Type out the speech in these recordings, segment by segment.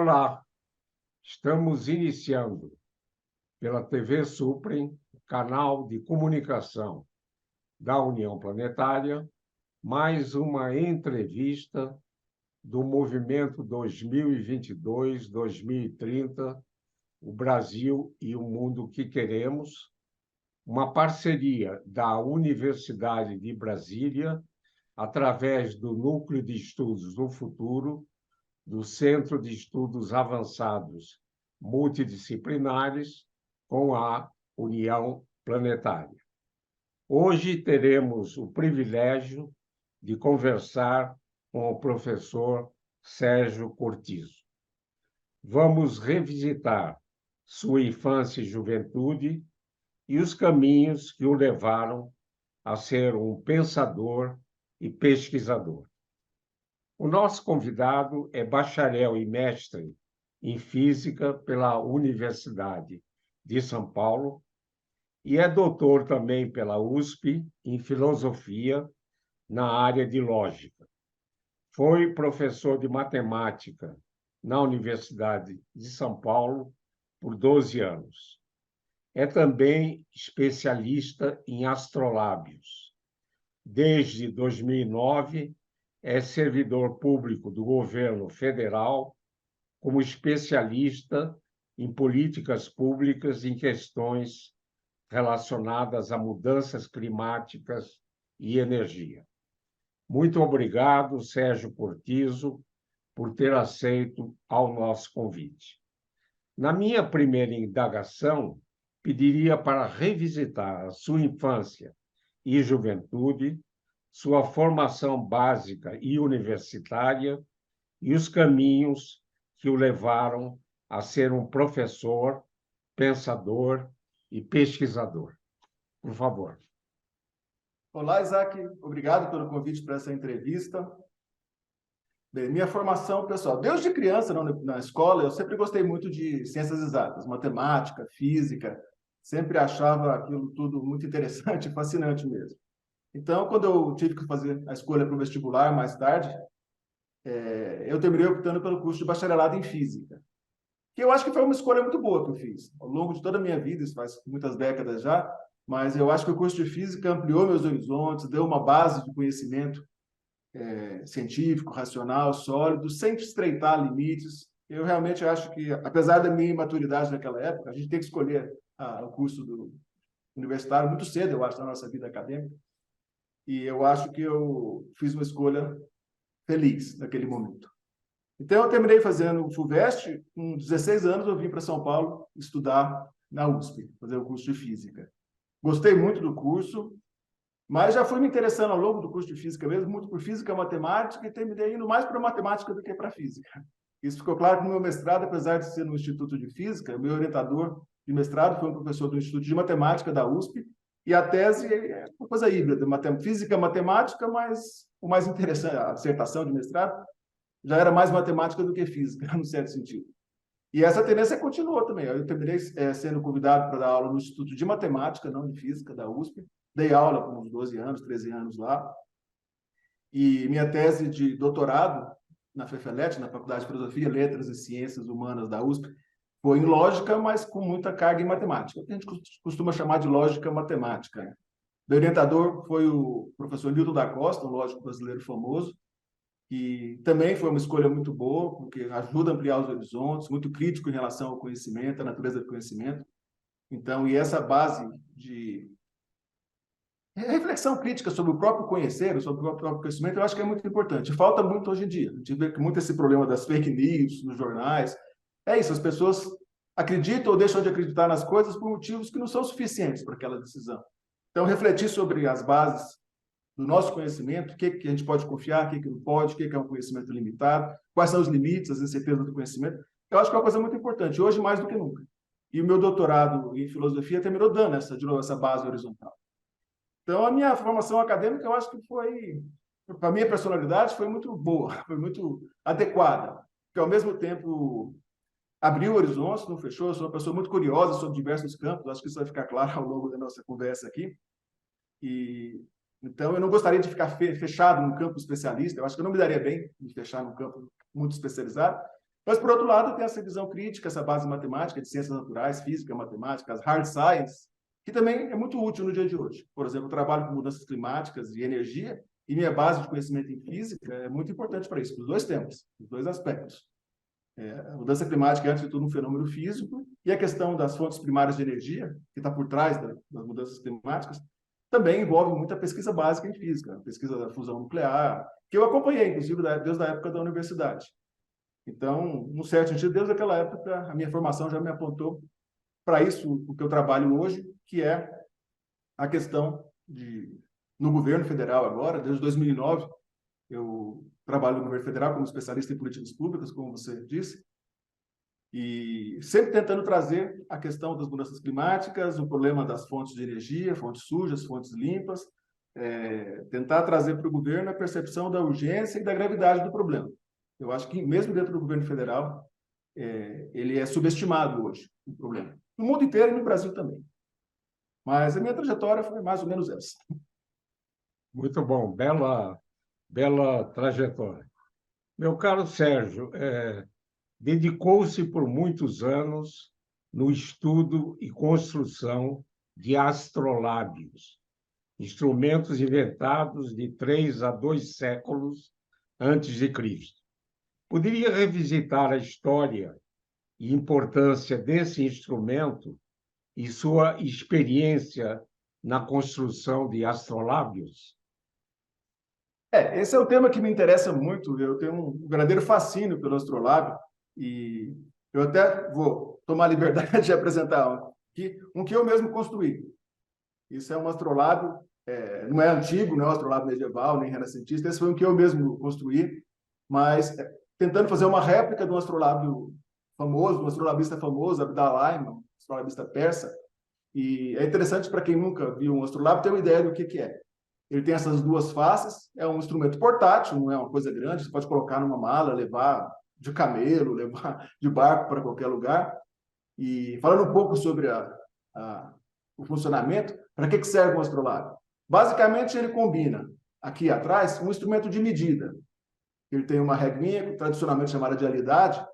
Olá, estamos iniciando pela TV Suprem, canal de comunicação da União Planetária, mais uma entrevista do movimento 2022-2030, o Brasil e o mundo que queremos, uma parceria da Universidade de Brasília, através do Núcleo de Estudos do Futuro, do Centro de Estudos Avançados Multidisciplinares, com a União Planetária. Hoje teremos o privilégio de conversar com o professor Sérgio Cortizo. Vamos revisitar sua infância e juventude e os caminhos que o levaram a ser um pensador e pesquisador. O nosso convidado é bacharel e mestre em Física pela Universidade de São Paulo e é doutor também pela USP em Filosofia na área de Lógica. Foi professor de Matemática na Universidade de São Paulo por 12 anos. É também especialista em astrolábios. Desde 2009, é servidor público do governo federal como especialista em políticas públicas em questões relacionadas a mudanças climáticas e energia. Muito obrigado, Sérgio Cortizo, por ter aceito ao nosso convite. Na minha primeira indagação, pediria para revisitar a sua infância e juventude, sua formação básica e universitária e os caminhos que o levaram a ser um professor, pensador e pesquisador. Por favor. Olá, Isaac. Obrigado pelo convite para essa entrevista. Bem, minha formação, pessoal, desde criança na escola, eu sempre gostei muito de ciências exatas, matemática, física, sempre achava aquilo tudo muito interessante e fascinante mesmo. Então, quando eu tive que fazer a escolha para o vestibular mais tarde, eu terminei optando pelo curso de bacharelado em Física, que eu acho que foi uma escolha muito boa que eu fiz. Ao longo de toda a minha vida, isso faz muitas décadas já, mas eu acho que o curso de Física ampliou meus horizontes, deu uma base de conhecimento científico, racional, sólido, sem estreitar limites. Eu realmente acho que, apesar da minha imaturidade naquela época, a gente tem que escolher o curso universitário muito cedo, eu acho, na nossa vida acadêmica, e eu acho que eu fiz uma escolha feliz naquele momento. Então, eu terminei fazendo o FUVEST, com 16 anos eu vim para São Paulo estudar na USP, fazer o curso de Física. Gostei muito do curso, mas já fui me interessando ao longo do curso de Física mesmo, muito por Física e Matemática, e terminei indo mais para Matemática do que para Física. Isso ficou claro no meu mestrado, apesar de ser no Instituto de Física, meu orientador de mestrado foi um professor do Instituto de Matemática da USP, e a tese é uma coisa híbrida, Física e Matemática, mas o mais interessante, a dissertação de mestrado, já era mais matemática do que física, no certo sentido. E essa tendência continuou também. Eu terminei sendo convidado para dar aula no Instituto de Matemática, não de Física, da USP. Dei aula por uns 12 anos, 13 anos lá. E minha tese de doutorado na FEFELET, na Faculdade de Filosofia, Letras e Ciências Humanas da USP, foi em lógica, mas com muita carga em matemática. O que a gente costuma chamar de lógica matemática. Meu orientador foi o professor Newton da Costa, um lógico brasileiro famoso, que também foi uma escolha muito boa, porque ajuda a ampliar os horizontes, muito crítico em relação ao conhecimento, à natureza do conhecimento. Então, e essa base de reflexão crítica sobre o próprio conhecer, sobre o próprio conhecimento, eu acho que é muito importante. Falta muito hoje em dia. A gente vê muito esse problema das fake news nos jornais. É isso, as pessoas acreditam ou deixam de acreditar nas coisas por motivos que não são suficientes para aquela decisão. Então, refletir sobre as bases do nosso conhecimento, o que a gente pode confiar, o que não pode, o que é um conhecimento limitado, quais são os limites, as incertezas do conhecimento. Eu acho que é uma coisa muito importante, hoje mais do que nunca. E o meu doutorado em filosofia terminou dando de novo, essa base horizontal. Então, a minha formação acadêmica, eu acho que foi, para a minha personalidade, foi muito boa, foi muito adequada, porque, ao mesmo tempo, abriu horizontes, não fechou. Eu sou uma pessoa muito curiosa sobre diversos campos, acho que isso vai ficar claro ao longo da nossa conversa aqui. Então, eu não gostaria de ficar fechado num campo especialista. Eu acho que eu não me daria bem de fechar num campo muito especializado. Mas, por outro lado, tem essa visão crítica, essa base matemática de ciências naturais, física, matemática, as hard science, que também é muito útil no dia de hoje. Por exemplo, eu trabalho com mudanças climáticas e energia, e minha base de conhecimento em física é muito importante para isso, para os dois temas, os dois aspectos. A mudança climática é, antes de tudo, um fenômeno físico, e a questão das fontes primárias de energia, que está por trás das mudanças climáticas, também envolve muita pesquisa básica em física, pesquisa da fusão nuclear, que eu acompanhei, inclusive, desde a época da universidade. Então, num certo sentido, desde aquela época, a minha formação já me apontou para isso, o que eu trabalho hoje, que é a questão no governo federal agora, desde 2009, eu trabalho no governo federal como especialista em políticas públicas, como você disse, e sempre tentando trazer a questão das mudanças climáticas, o problema das fontes de energia, fontes sujas, fontes limpas, tentar trazer para o governo a percepção da urgência e da gravidade do problema. Eu acho que, mesmo dentro do governo federal, ele é subestimado hoje, o problema. No mundo inteiro e no Brasil também. Mas a minha trajetória foi mais ou menos essa. Muito bom, bela trajetória. Meu caro Sérgio, dedicou-se por muitos anos no estudo e construção de astrolábios, instrumentos inventados de 3 a 2 séculos antes de Cristo. Poderia revisitar a história e importância desse instrumento e sua experiência na construção de astrolábios? Esse é o tema que me interessa muito. Eu tenho um verdadeiro fascínio pelo astrolábio e eu até vou tomar a liberdade de apresentar um que eu mesmo construí. Isso é um astrolábio, não é antigo, não é um astrolábio medieval, nem renascentista. Esse foi um que eu mesmo construí, mas tentando fazer uma réplica de um astrolábio famoso, de um astrolabista famoso, Abdallah, um astrolabista persa. E é interessante para quem nunca viu um astrolábio ter uma ideia do que é. Ele tem essas duas faces, é um instrumento portátil, não é uma coisa grande, você pode colocar numa mala, levar de camelo, levar de barco para qualquer lugar. E falando um pouco sobre o funcionamento, para que serve um astrolábio? Basicamente, ele combina aqui atrás um instrumento de medida. Ele tem uma reguinha, tradicionalmente chamada de alidade,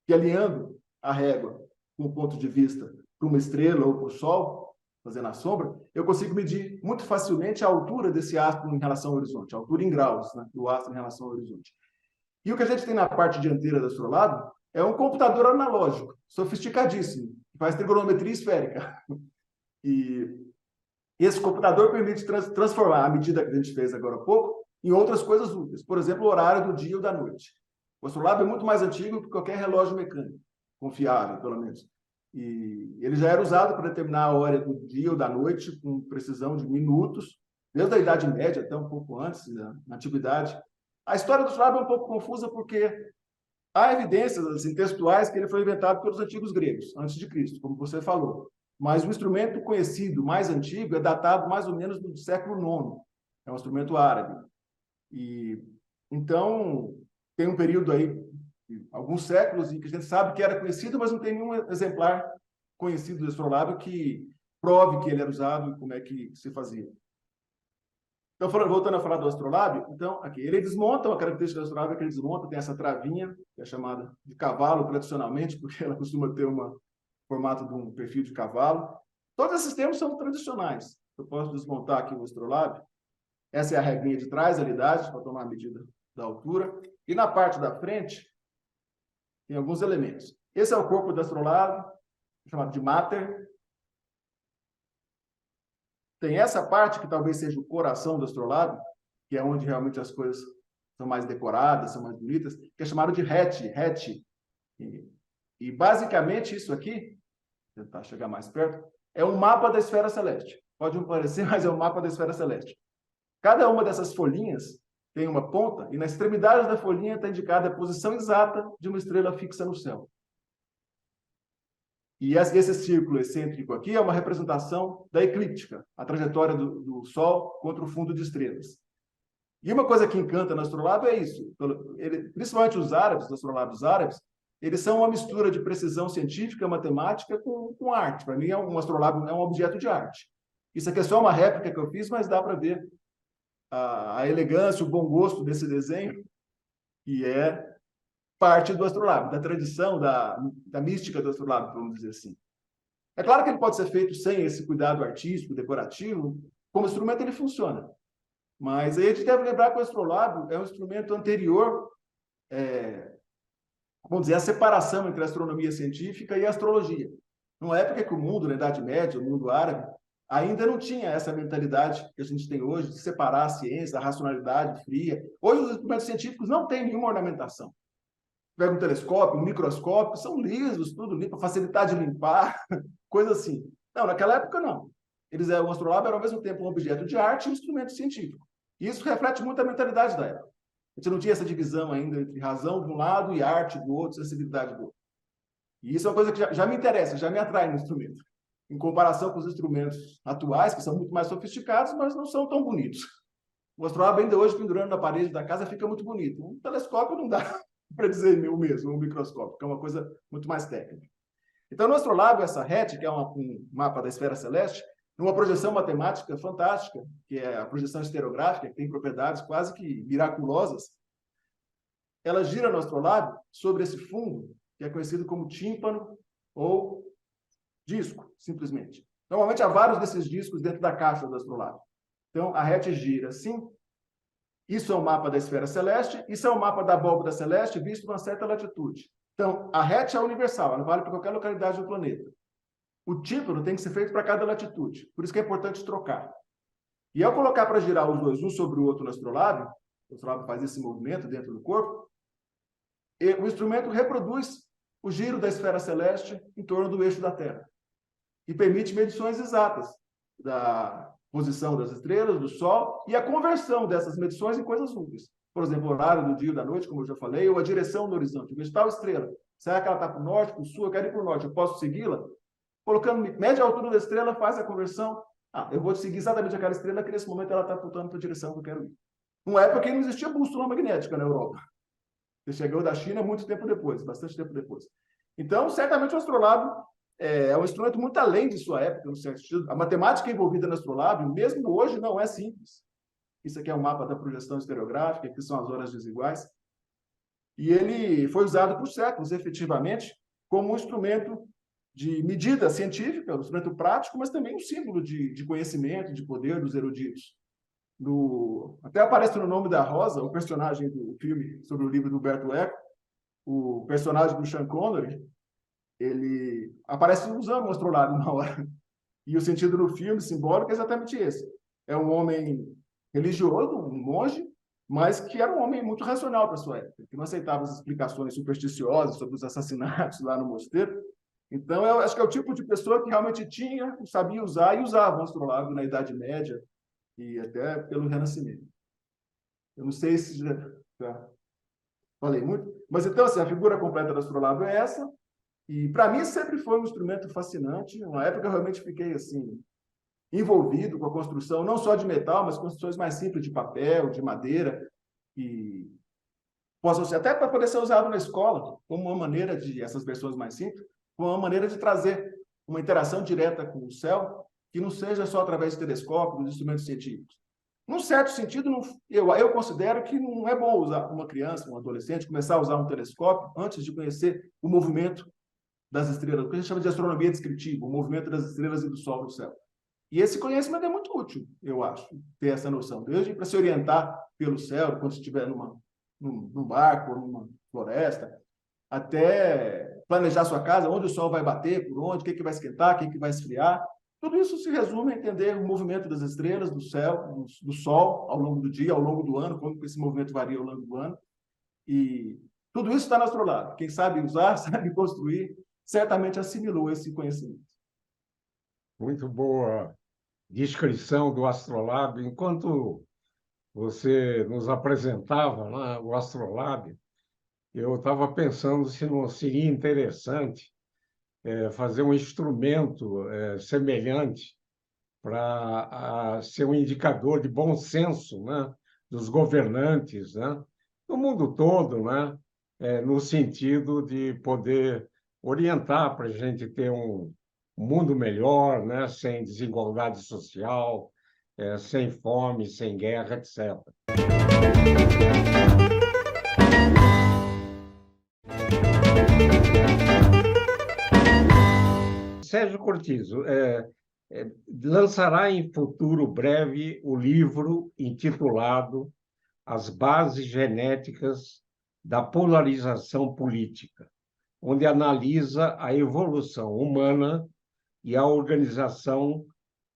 que alinhando a régua com o ponto de vista para uma estrela ou para o Sol, fazendo a sombra, eu consigo medir muito facilmente a altura desse astro em relação ao horizonte, a altura em graus, né, do astro em relação ao horizonte. E o que a gente tem na parte dianteira do astrolábio é um computador analógico, sofisticadíssimo, que faz trigonometria esférica. E esse computador permite transformar a medida que a gente fez agora há pouco em outras coisas úteis. Por exemplo, o horário do dia ou da noite. O astrolábio é muito mais antigo que qualquer relógio mecânico, confiável, pelo menos. E ele já era usado para determinar a hora do dia ou da noite com precisão de minutos, desde a Idade Média até um pouco antes, na Antiguidade. A história do astrolábio é um pouco confusa porque há evidências assim, textuais que ele foi inventado pelos antigos gregos, antes de Cristo, como você falou. Mas o instrumento conhecido, mais antigo, é datado mais ou menos do século IX. É um instrumento árabe. E, então, tem um período aí, alguns séculos, em que a gente sabe que era conhecido, mas não tem nenhum exemplar conhecido do astrolábio que prove que ele era usado e como é que se fazia. Então, voltando a falar do astrolábio, então, aqui, ele desmonta, uma característica do astrolábio é que ele desmonta, tem essa travinha, que é chamada de cavalo tradicionalmente, porque ela costuma ter um formato de um perfil de cavalo. Todos esses termos são tradicionais. Eu posso desmontar aqui o astrolábio. Essa é a regrinha de trás, a alidade, para tomar a medida da altura. E na parte da frente, tem alguns elementos. Esse é o corpo do astrolábio, chamado de máter. Tem essa parte, que talvez seja o coração do astrolábio, que é onde realmente as coisas são mais decoradas, são mais bonitas, que é chamado de rete. E basicamente isso aqui, vou tentar chegar mais perto, é um mapa da esfera celeste. Pode não parecer, mas é um mapa da esfera celeste. Cada uma dessas folhinhas tem uma ponta, e na extremidade da folhinha está indicada a posição exata de uma estrela fixa no céu. E esse círculo excêntrico aqui é uma representação da eclíptica, a trajetória do Sol contra o fundo de estrelas. E uma coisa que encanta no astrolábio é isso. Principalmente os árabes, os astrolábios árabes, eles são uma mistura de precisão científica, matemática com arte. Para mim, um astrolábio é um objeto de arte. Isso aqui é só uma réplica que eu fiz, mas dá para ver a elegância, o bom gosto desse desenho, e é parte do astrolábio, da tradição, da mística do astrolábio, vamos dizer assim. É claro que ele pode ser feito sem esse cuidado artístico, decorativo. Como instrumento, ele funciona. Mas aí a gente deve lembrar que o astrolábio é um instrumento anterior, vamos dizer, à separação entre a astronomia científica e a astrologia. Numa época que o mundo, na Idade Média, o mundo árabe, ainda não tinha essa mentalidade que a gente tem hoje de separar a ciência, a racionalidade fria. Hoje os instrumentos científicos não têm nenhuma ornamentação. Pega um telescópio, um microscópio, são lisos, tudo limpo, para facilitar de limpar, coisa assim. Não, naquela época não. O astrolábio era ao mesmo tempo um objeto de arte e um instrumento científico. E isso reflete muito a mentalidade da época. A gente não tinha essa divisão ainda entre razão de um lado e arte do outro, sensibilidade do outro. E isso é uma coisa que já me interessa, já me atrai no instrumento. Em comparação com os instrumentos atuais, que são muito mais sofisticados, mas não são tão bonitos. O astrolábio ainda hoje, pendurando na parede da casa, fica muito bonito. Um telescópio não dá para dizer o mesmo, um microscópio, que é uma coisa muito mais técnica. Então, no astrolábio, essa rete, que é um mapa da esfera celeste, numa projeção matemática fantástica, que é a projeção estereográfica, que tem propriedades quase que miraculosas, ela gira no astrolábio sobre esse fundo, que é conhecido como tímpano ou disco, simplesmente. Normalmente, há vários desses discos dentro da caixa do astrolábio. Então, a rete gira assim. Isso é um mapa da esfera celeste, isso é um mapa da abóbora celeste visto numa certa latitude. Então, a rete é universal, ela vale para qualquer localidade do planeta. O tímpano tem que ser feito para cada latitude, por isso que é importante trocar. E ao colocar para girar os dois, um sobre o outro no astrolábio, o astrolábio faz esse movimento dentro do corpo, e o instrumento reproduz o giro da esfera celeste em torno do eixo da Terra. E permite medições exatas da posição das estrelas, do Sol, e a conversão dessas medições em coisas úteis. Por exemplo, o horário do dia e da noite, como eu já falei, ou a direção no horizonte. Eu vejo tal estrela. Será que ela está para o norte, para o sul? Eu quero ir para o norte. Eu posso segui-la? Colocando média altura da estrela, faz a conversão. Eu vou seguir exatamente aquela estrela, que nesse momento ela está apontando para a direção que eu quero ir. Numa época que não existia bússola magnética na Europa. Ele chegou da China muito tempo depois, bastante tempo depois. Então, certamente o astrolábio é um instrumento muito além de sua época, no certo sentido. A matemática envolvida no astrolábio, mesmo hoje, não é simples. Isso aqui é um mapa da projeção estereográfica, que são as horas desiguais. E ele foi usado por séculos, efetivamente, como um instrumento de medida científica, um instrumento prático, mas também um símbolo de conhecimento, de poder dos eruditos. Até aparece no Nome da Rosa, o personagem do filme sobre o livro do Humberto Eco, o personagem do Sean Connery, ele aparece usando um astrolábio na hora. E o sentido do filme, simbólico, é exatamente esse. É um homem religioso, um monge, mas que era um homem muito racional para a sua época, que não aceitava as explicações supersticiosas sobre os assassinatos lá no mosteiro. Então, eu acho que é o tipo de pessoa que realmente sabia usar e usava o astrolábio na Idade Média e até pelo Renascimento. Eu não sei se já falei muito, mas então, assim, a figura completa do astrolábio é essa. E, para mim, sempre foi um instrumento fascinante. Uma época, eu realmente fiquei, assim, envolvido com a construção, não só de metal, mas construções mais simples, de papel, de madeira. E posso ser até para poder ser usado na escola, como uma maneira essas versões mais simples, como uma maneira de trazer uma interação direta com o céu, que não seja só através de telescópios, dos instrumentos científicos. Num certo sentido, eu considero que não é bom usar uma criança, um adolescente, começar a usar um telescópio antes de conhecer o movimento das estrelas, o que a gente chama de astronomia descritiva, o movimento das estrelas e do Sol no céu. E esse conhecimento é muito útil, eu acho, ter essa noção. Desde para se orientar pelo céu, quando estiver num barco ou numa floresta, até planejar sua casa, onde o Sol vai bater, por onde, o que vai esquentar, o que vai esfriar. Tudo isso se resume a entender o movimento das estrelas, do céu, do Sol, ao longo do dia, ao longo do ano, como esse movimento varia ao longo do ano. E tudo isso está no astrolábio. Quem sabe usar, sabe construir, certamente assimilou esse conhecimento. Muito boa descrição do astrolábio. Enquanto você nos apresentava, né, o astrolábio, eu estava pensando se não seria interessante fazer um instrumento semelhante para ser um indicador de bom senso, né, dos governantes, né, do mundo todo, né, no sentido de poder orientar para a gente ter um mundo melhor, né, sem desigualdade social, sem fome, sem guerra, etc. Sérgio Cortizo lançará em futuro breve o livro intitulado As Bases Genéticas da Polarização Política, onde analisa a evolução humana e a organização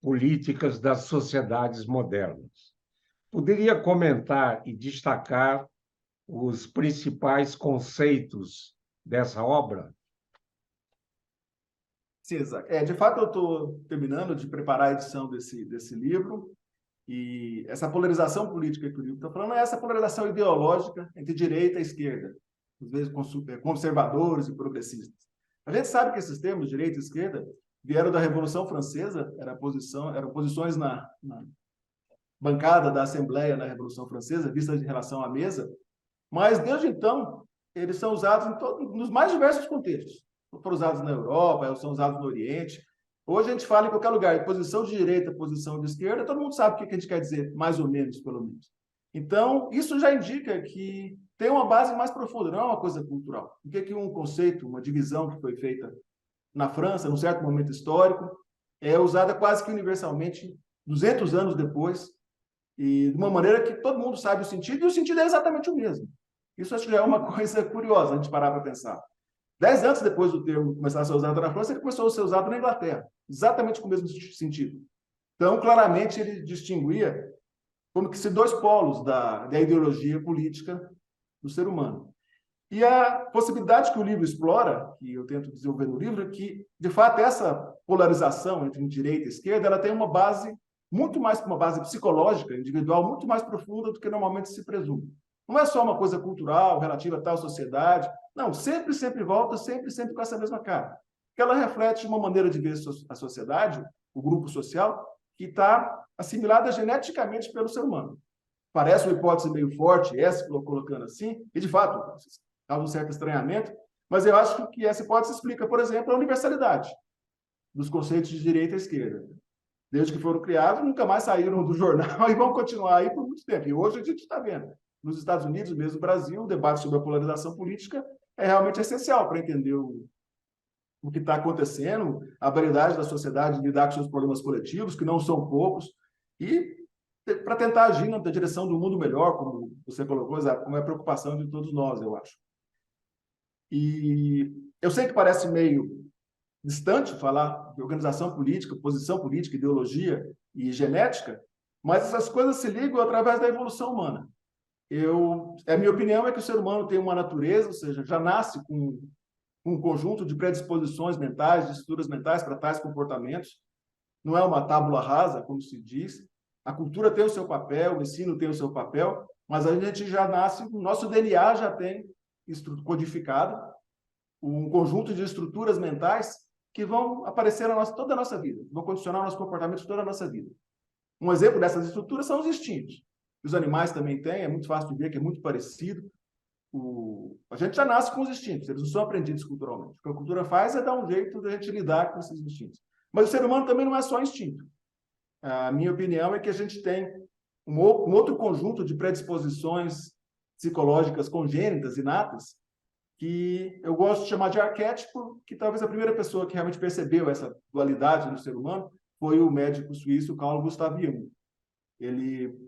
políticas das sociedades modernas. Poderia comentar e destacar os principais conceitos dessa obra? Sim, exato. De fato, eu estou terminando de preparar a edição desse livro, e essa polarização política que o livro está falando é essa polarização ideológica entre direita e esquerda, às vezes conservadores e progressistas. A gente sabe que esses termos, direita e esquerda, vieram da Revolução Francesa, eram posições na bancada da Assembleia na Revolução Francesa, vistas em relação à mesa, mas desde então eles são usados nos mais diversos contextos. Foram usados na Europa, são usados no Oriente. Hoje a gente fala em qualquer lugar, posição de direita, posição de esquerda, todo mundo sabe o que a gente quer dizer, mais ou menos, pelo menos. Então, isso já indica que tem uma base mais profunda, não é uma coisa cultural. O que um conceito, uma divisão que foi feita na França, num certo momento histórico, é usada quase que universalmente 200 anos depois, e de uma maneira que todo mundo sabe o sentido, e o sentido é exatamente o mesmo. Isso acho que já é uma coisa curiosa, a gente parar para pensar. 10 anos depois do termo começar a ser usado na França, ele começou a ser usado na Inglaterra, exatamente com o mesmo sentido. Então, claramente, ele distinguia como que se dois polos da ideologia política do ser humano. E a possibilidade que o livro explora, que eu tento desenvolver no livro, é que, de fato, essa polarização entre direita e esquerda, ela tem uma base muito mais uma base psicológica, individual, muito mais profunda do que normalmente se presume. Não é só uma coisa cultural, relativa a tal sociedade. Não, sempre volta, sempre com essa mesma cara. Porque ela reflete uma maneira de ver a sociedade, o grupo social, que está assimilada geneticamente pelo ser humano. Parece uma hipótese meio forte, essa, colocando assim, e de fato, causa um certo estranhamento, mas eu acho que essa hipótese explica, por exemplo, a universalidade dos conceitos de direita e esquerda. Desde que foram criados, nunca mais saíram do jornal e vão continuar aí por muito tempo. E hoje a gente está vendo. Nos Estados Unidos, mesmo no Brasil, o debate sobre a polarização política é realmente essencial para entender o que está acontecendo, a habilidade da sociedade de lidar com seus problemas coletivos, que não são poucos, e para tentar agir na direção do mundo melhor, como você colocou, como é a preocupação de todos nós, eu acho. E eu sei que parece meio distante falar de organização política, posição política, ideologia e genética, mas essas coisas se ligam através da evolução humana. A minha opinião é que o ser humano tem uma natureza, ou seja, já nasce com um conjunto de predisposições mentais, de estruturas mentais para tais comportamentos. Não é uma tábula rasa, como se diz. A cultura tem o seu papel, o ensino tem o seu papel, mas a gente já nasce, o nosso DNA já tem codificado um conjunto de estruturas mentais que vão aparecer toda a nossa vida, vão condicionar o nosso comportamento toda a nossa vida. Um exemplo dessas estruturas são os instintos. Os animais também têm, é muito fácil de ver que é muito parecido. A gente já nasce com os instintos, eles não são aprendidos culturalmente. O que a cultura faz é dar um jeito de a gente lidar com esses instintos. Mas o ser humano também não é só instinto. A minha opinião é que a gente tem um outro conjunto de predisposições psicológicas congênitas, inatas, que eu gosto de chamar de arquétipo, que talvez a primeira pessoa que realmente percebeu essa dualidade no ser humano foi o médico suíço Carl Gustav Jung. Ele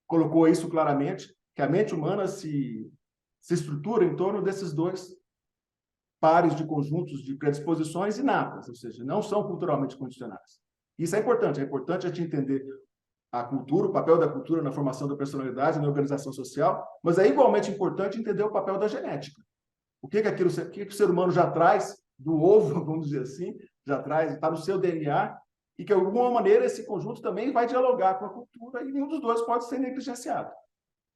colocou isso claramente, que a mente humana se estrutura em torno desses dois pares de conjuntos de predisposições inatas, ou seja, não são culturalmente condicionadas. Isso é importante a gente entender a cultura, o papel da cultura na formação da personalidade, na organização social, mas é igualmente importante entender o papel da genética. O que o ser humano já traz do ovo, vamos dizer assim, já traz, está no seu DNA, e que, de alguma maneira, esse conjunto também vai dialogar com a cultura, e nenhum dos dois pode ser negligenciado.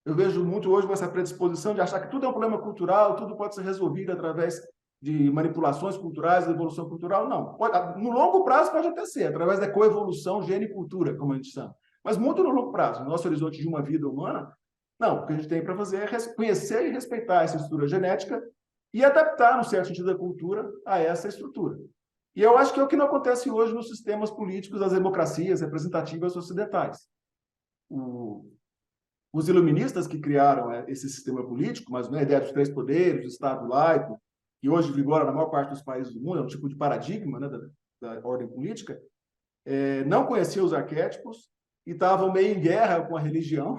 Eu vejo muito hoje essa predisposição de achar que tudo é um problema cultural, tudo pode ser resolvido através de manipulações culturais, de evolução cultural. Não. No longo prazo pode até ser, através da coevolução gene e cultura, como a gente chama. Mas muito no longo prazo, no nosso horizonte de uma vida humana, não. O que a gente tem para fazer é conhecer e respeitar essa estrutura genética e adaptar, no certo sentido, da cultura a essa estrutura. E eu acho que é o que não acontece hoje nos sistemas políticos das democracias representativas ocidentais. Os iluministas que criaram esse sistema político, mas não é a ideia dos três poderes, do Estado laico, que hoje vigora na maior parte dos países do mundo, é um tipo de paradigma, né, da ordem política, não conheciam os arquétipos e estavam meio em guerra com a religião,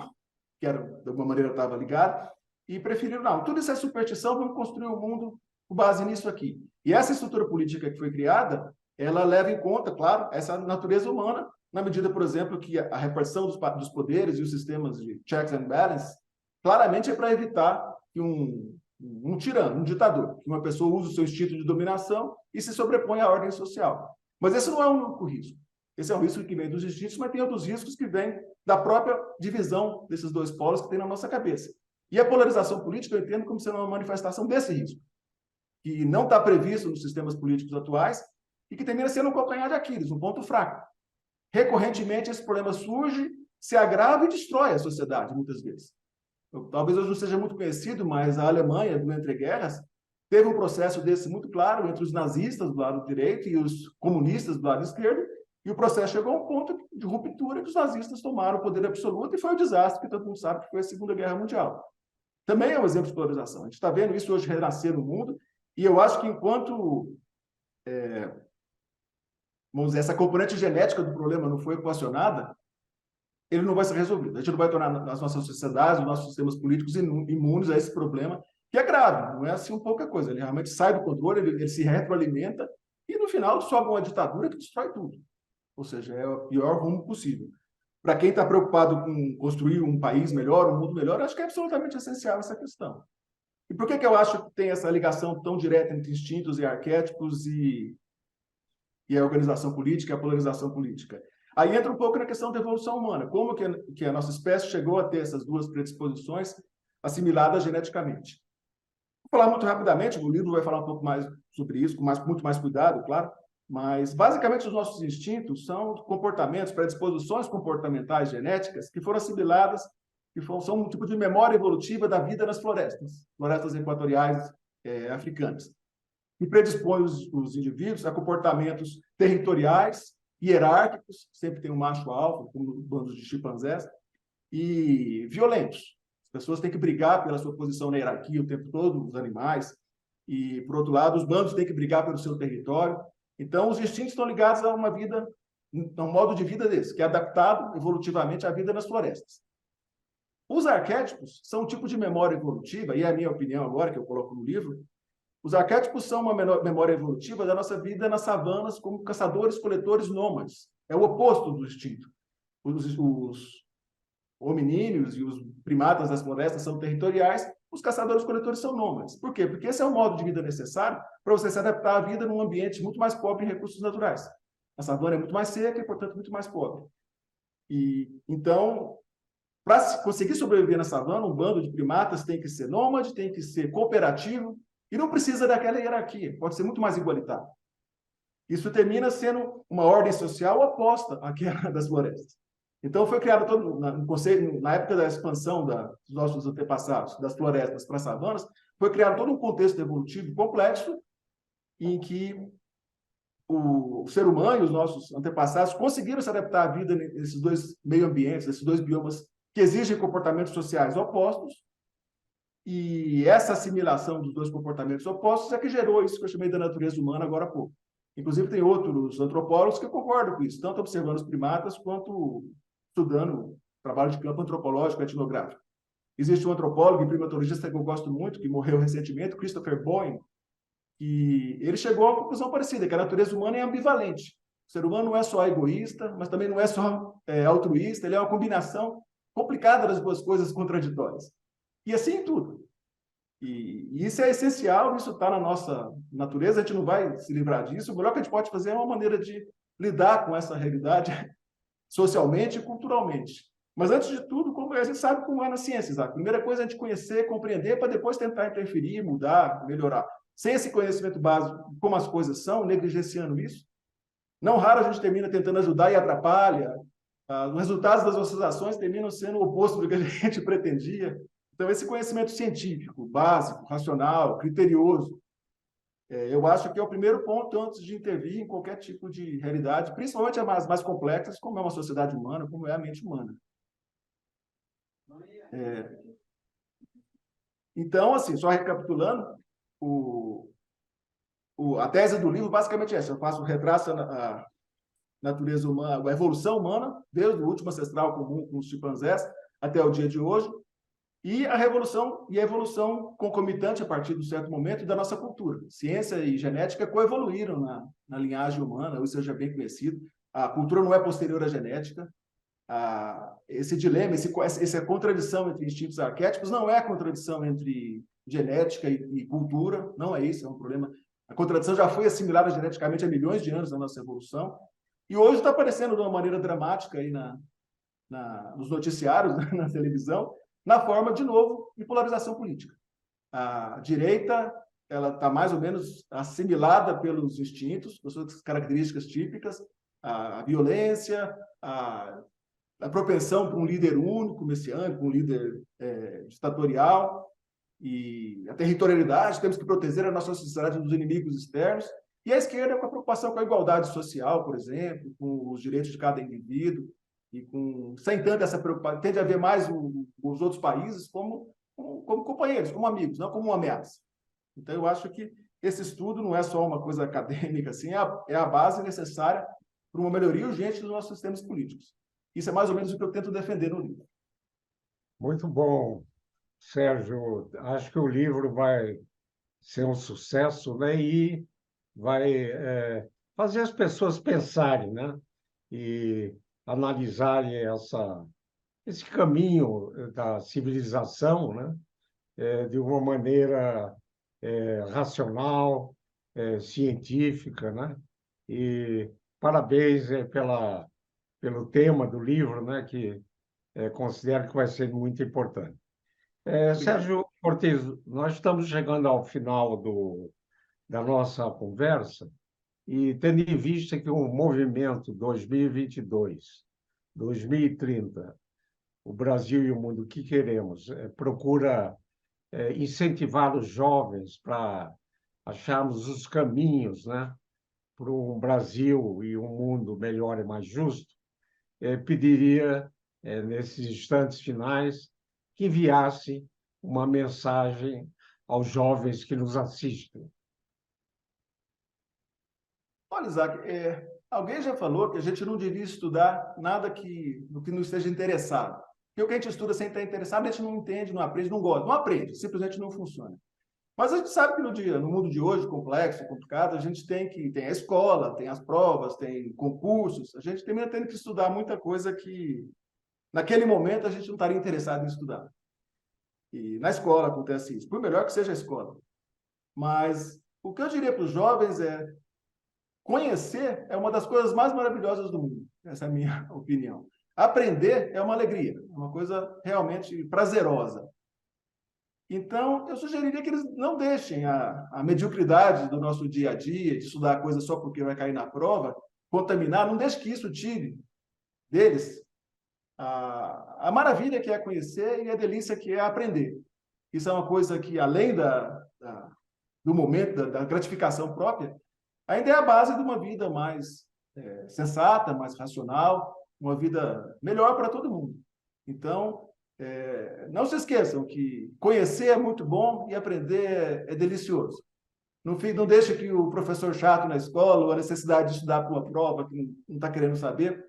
que era, de alguma maneira estava ligada, e preferiram, não, tudo isso é superstição, vamos construir um mundo com base nisso aqui. E essa estrutura política que foi criada, ela leva em conta, claro, essa natureza humana, na medida, por exemplo, que a repartição dos poderes e os sistemas de checks and balances, claramente é para evitar que um tirano, um ditador, que uma pessoa use o seu instinto de dominação e se sobrepõe à ordem social. Mas esse não é o único risco. Esse é um risco que vem dos instintos, mas tem outros riscos que vêm da própria divisão desses dois polos que tem na nossa cabeça. E a polarização política eu entendo como sendo uma manifestação desse risco, que não está previsto nos sistemas políticos atuais e que termina sendo um calcanhar de Aquiles, um ponto fraco. Recorrentemente, esse problema surge, se agrava e destrói a sociedade, muitas vezes. Talvez hoje não seja muito conhecido, mas a Alemanha, do entreguerras, teve um processo desse muito claro entre os nazistas do lado direito e os comunistas do lado esquerdo, e o processo chegou a um ponto de ruptura que os nazistas tomaram o poder absoluto e foi o desastre que todo mundo sabe que foi a Segunda Guerra Mundial. Também é um exemplo de polarização. A gente está vendo isso hoje renascer no mundo, e eu acho que enquanto vamos dizer, essa componente genética do problema não foi equacionada, ele não vai ser resolvido. A gente não vai tornar as nossas sociedades, os nossos sistemas políticos imunes a esse problema, que é grave, não é assim pouca coisa. Ele realmente sai do controle, ele se retroalimenta, e no final sobe uma ditadura que destrói tudo. Ou seja, é o pior rumo possível. Para quem está preocupado com construir um país melhor, um mundo melhor, acho que é absolutamente essencial essa questão. E por que eu acho que tem essa ligação tão direta entre instintos e arquétipos e a organização política e a polarização política? Aí entra um pouco na questão da evolução humana. Como que a nossa espécie chegou a ter essas duas predisposições assimiladas geneticamente? Vou falar muito rapidamente, o livro vai falar um pouco mais sobre isso, com muito mais cuidado, claro, mas basicamente os nossos instintos são comportamentos, predisposições comportamentais genéticas que foram assimiladas, são um tipo de memória evolutiva da vida nas florestas equatoriais africanas, que predispõe os indivíduos a comportamentos territoriais, hierárquicos, sempre tem um macho alfa, como bandos de chimpanzés, e violentos. As pessoas têm que brigar pela sua posição na hierarquia o tempo todo, os animais, e, por outro lado, os bandos têm que brigar pelo seu território. Então, os instintos estão ligados a uma vida, a um modo de vida desse, que é adaptado evolutivamente à vida nas florestas. Os arquétipos são um tipo de memória evolutiva, e é a minha opinião agora, que eu coloco no livro. Os arquétipos são uma memória evolutiva da nossa vida nas savanas como caçadores, coletores, nômades. É o oposto do instinto. Os hominíneos e os primatas das florestas são territoriais, os caçadores-coletores são nômades. Por quê? Porque esse é o modo de vida necessário para você se adaptar à vida num ambiente muito mais pobre em recursos naturais. A savana é muito mais seca e, portanto, muito mais pobre. E, então, para conseguir sobreviver na savana, um bando de primatas tem que ser nômade, tem que ser cooperativo, e não precisa daquela hierarquia, pode ser muito mais igualitário. Isso termina sendo uma ordem social oposta àquela das florestas. Então, foi criado todo um conceito, na época da expansão dos nossos antepassados, das florestas para as savanas, foi criado todo um contexto evolutivo complexo em que o ser humano e os nossos antepassados conseguiram se adaptar à vida nesses dois meio-ambientes, esses dois biomas que exigem comportamentos sociais opostos, e essa assimilação dos dois comportamentos opostos é que gerou isso que eu chamei da natureza humana agora há pouco. Inclusive, tem outros antropólogos que concordam com isso, tanto observando os primatas quanto estudando trabalho de campo antropológico e etnográfico. Existe um antropólogo e primatologista que eu gosto muito, que morreu recentemente, Christopher Boyne, e ele chegou a uma conclusão parecida, que a natureza humana é ambivalente. O ser humano não é só egoísta, mas também não é só altruísta, ele é uma combinação complicada das duas coisas contraditórias. E assim em tudo. E isso é essencial, isso está na nossa natureza, a gente não vai se livrar disso. O melhor que a gente pode fazer é uma maneira de lidar com essa realidade socialmente e culturalmente. Mas, antes de tudo, como a gente sabe como é na ciência, Isaac. A primeira coisa é a gente conhecer, compreender, para depois tentar interferir, mudar, melhorar. Sem esse conhecimento básico de como as coisas são, negligenciando isso, não raro a gente termina tentando ajudar e atrapalha. Os resultados das nossas ações terminam sendo o oposto do que a gente pretendia. Então, esse conhecimento científico, básico, racional, criterioso, eu acho que é o primeiro ponto antes de intervir em qualquer tipo de realidade, principalmente as mais complexas, como é uma sociedade humana, como é a mente humana. Então, assim, só recapitulando, a tese do livro basicamente é essa. Eu faço retrato a natureza humana, a evolução humana, desde o último ancestral comum com os chimpanzés até o dia de hoje, e a evolução concomitante a partir de um certo momento da nossa cultura. Ciência e genética coevoluíram na linhagem humana, isso já é bem conhecido. A cultura não é posterior à genética. Esse dilema, essa contradição entre instintos e arquétipos não é a contradição entre genética e cultura, não é isso, é um problema. A contradição já foi assimilada geneticamente há milhões de anos na nossa evolução, e hoje está aparecendo de uma maneira dramática aí nos noticiários, na televisão, na forma, de novo, de polarização política. A direita ela está mais ou menos assimilada pelos instintos, por suas características típicas, a violência, a propensão para um líder único, messiânico, um líder ditatorial, e a territorialidade, temos que proteger a nossa sociedade dos inimigos externos, e a esquerda com a preocupação com a igualdade social, por exemplo, com os direitos de cada indivíduo, e sem tanto essa preocupação, tende a ver mais os outros países como companheiros, como amigos, não como uma ameaça. Então, eu acho que esse estudo não é só uma coisa acadêmica, assim, é a base necessária para uma melhoria urgente dos nossos sistemas políticos. Isso é mais ou menos o que eu tento defender no livro. Muito bom, Sérgio. Acho que o livro vai ser um sucesso, né? E vai fazer as pessoas pensarem, né? E analisarem esse caminho da civilização, né? De uma maneira racional, científica, né? E parabéns pelo tema do livro, né? Que considero que vai ser muito importante. Obrigado. Sérgio Cortes, nós estamos chegando ao final da nossa conversa e tendo em vista que o movimento 2022, 2030, o Brasil e o mundo, o que queremos, procura incentivar os jovens para acharmos os caminhos, né, para um Brasil e um mundo melhor e mais justo, pediria, nesses instantes finais, que enviasse uma mensagem aos jovens que nos assistem. Olha, Isaac, alguém já falou que a gente não devia estudar nada no que não esteja interessado. Porque o que a gente estuda sem estar interessado, a gente não entende, não aprende, não gosta. Não aprende, simplesmente não funciona. Mas a gente sabe que no mundo de hoje, complexo, complicado, a gente tem a escola, tem as provas, tem concursos, a gente termina tendo que estudar muita coisa que, naquele momento, a gente não estaria interessado em estudar. E na escola acontece isso, por melhor que seja a escola. Mas o que eu diria para os jovens é: conhecer é uma das coisas mais maravilhosas do mundo. Essa é a minha opinião. Aprender é uma alegria, é uma coisa realmente prazerosa. Então, eu sugeriria que eles não deixem a mediocridade do nosso dia a dia, de estudar a coisa só porque vai cair na prova, contaminar, não deixe que isso tire deles a maravilha que é conhecer e a delícia que é aprender. Isso é uma coisa que, além do momento, da gratificação própria, ainda é a base de uma vida mais sensata, mais racional, uma vida melhor para todo mundo. Então, não se esqueçam que conhecer é muito bom e aprender é delicioso. Não deixe que o professor chato na escola ou a necessidade de estudar para uma prova que não está querendo saber,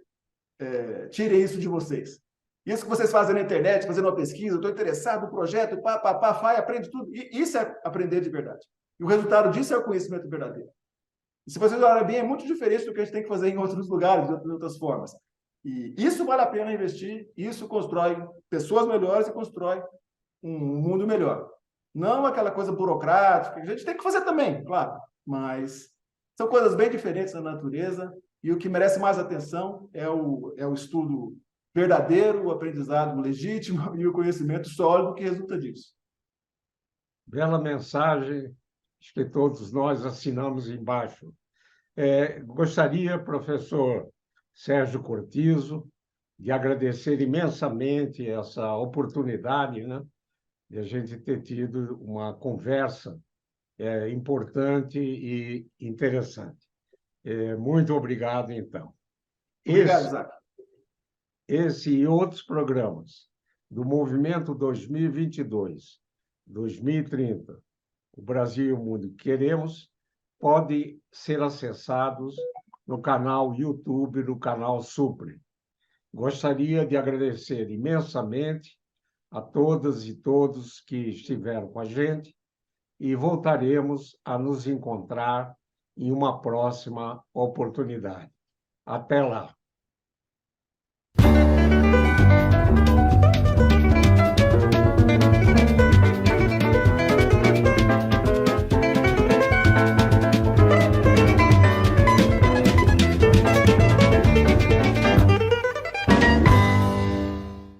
tirem isso de vocês. Isso que vocês fazem na internet, fazendo uma pesquisa, estou interessado no projeto, vai, aprende tudo. E isso é aprender de verdade. E o resultado disso é o conhecimento verdadeiro. E se vocês olharem bem, é muito diferente do que a gente tem que fazer em outros lugares, de outras formas. E isso vale a pena investir, isso constrói pessoas melhores e constrói um mundo melhor. Não aquela coisa burocrática, a gente tem que fazer também, claro, mas são coisas bem diferentes na natureza, e o que merece mais atenção é o estudo verdadeiro, o aprendizado legítimo e o conhecimento sólido que resulta disso. Bela mensagem, acho que todos nós assinamos embaixo. Gostaria, professor Sérgio Cortizo, de agradecer imensamente essa oportunidade, né, de a gente ter tido uma conversa importante e interessante. Muito obrigado, então. Obrigado, Isaac. Esse e outros programas do Movimento 2022, 2030, o Brasil e o Mundo que Queremos, podem ser acessados no canal YouTube, no canal Supre. Gostaria de agradecer imensamente a todas e todos que estiveram com a gente e voltaremos a nos encontrar em uma próxima oportunidade. Até lá!